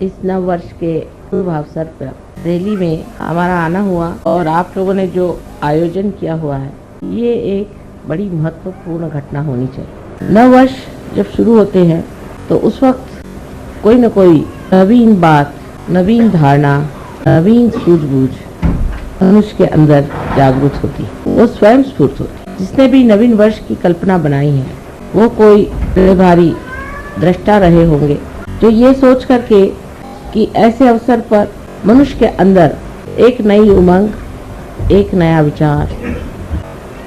इस नव वर्ष के शुभ अवसर पर दिल्ली में हमारा आना हुआ और आप लोगों ने जो आयोजन किया हुआ है, ये एक बड़ी महत्वपूर्ण घटना होनी चाहिए। नव वर्ष जब शुरू होते हैं तो उस वक्त कोई न कोई नवीन बात, नवीन धारणा, नवीन सूझबूझ मनुष्य के अंदर जागृत होती है, वो स्वयं स्फूर्त होती है। जिसने भी नवीन वर्ष की कल्पना बनाई है वो कोई भारी दृष्टा रहे होंगे, जो ये सोच करके कि ऐसे अवसर पर मनुष्य के अंदर एक नई उमंग, एक नया विचार,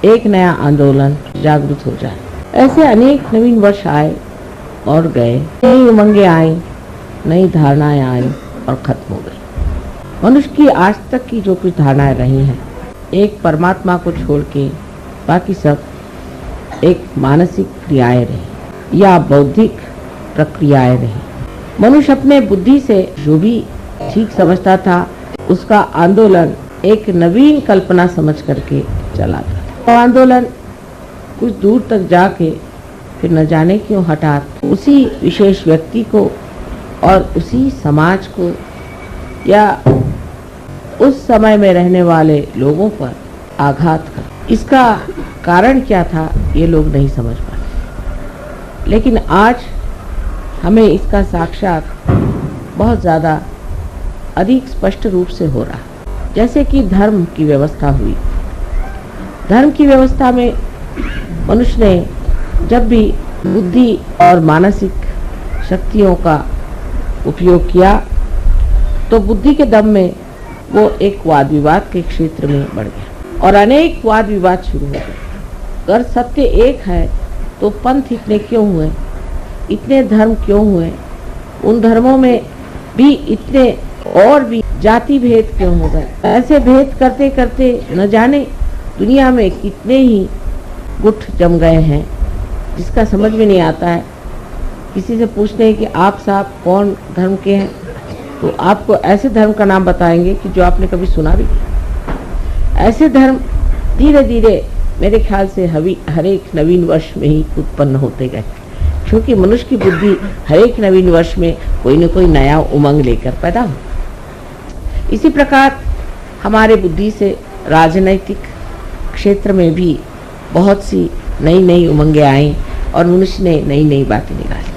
एक नया आंदोलन जागृत हो जाए। ऐसे अनेक नवीन वर्ष आए और गए, नई उमंगें आई, नई धारणाएं आई और खत्म हो गई। मनुष्य की आज तक की जो कुछ धारणाएं रही हैं, एक परमात्मा को छोड़ के बाकी सब एक मानसिक क्रियाएं रही या बौद्धिक प्रक्रियाएं रही। मनुष्य अपने बुद्धि से जो भी ठीक समझता था उसका आंदोलन एक नवीन कल्पना समझ करके चला था। तो आंदोलन कुछ दूर तक जाके फिर न जाने क्यों हठात उसी विशेष व्यक्ति को और उसी समाज को या उस समय में रहने वाले लोगों पर आघात कर। इसका कारण क्या था ये लोग नहीं समझ पाते, लेकिन आज हमें इसका साक्षात बहुत ज़्यादा अधिक स्पष्ट रूप से हो रहा है। जैसे कि धर्म की व्यवस्था हुई, धर्म की व्यवस्था में मनुष्य ने जब भी बुद्धि और मानसिक शक्तियों का उपयोग किया तो बुद्धि के दम में वो एक वाद विवाद के क्षेत्र में बढ़ गया और अनेक वाद विवाद शुरू हो गए। अगर सत्य एक है तो पंथ इतने क्यों हुए, इतने धर्म क्यों हुए, उन धर्मों में भी इतने और भी जाति भेद क्यों हो गए। ऐसे भेद करते करते न जाने दुनिया में कितने ही गुट जम गए हैं, जिसका समझ में नहीं आता है। किसी से पूछते हैं कि आप साहब कौन धर्म के हैं, तो आपको ऐसे धर्म का नाम बताएंगे कि जो आपने कभी सुना भी नहीं। ऐसे धर्म धीरे धीरे मेरे ख्याल से हर एक नवीन वर्ष में ही उत्पन्न होते गए, क्योंकि मनुष्य की बुद्धि हर एक नवीन वर्ष में कोई न कोई नया उमंग लेकर पैदा हो। इसी प्रकार हमारे बुद्धि से राजनैतिक क्षेत्र में भी बहुत सी नई नई उमंगें आई और मनुष्य ने नई नई बातें निकाली।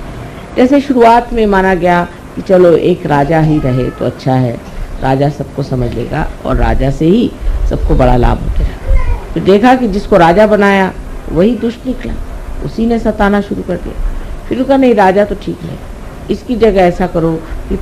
जैसे शुरुआत में माना गया कि चलो एक राजा ही रहे तो अच्छा है, राजा सबको समझ लेगा और राजा से ही सबको बड़ा लाभ होता। तो देखा कि जिसको राजा बनाया वही दुष्ट निकला, उसी ने सताना शुरू कर दिया। फिर कहा नहीं, राजा तो ठीक है, इसकी जगह ऐसा करो कि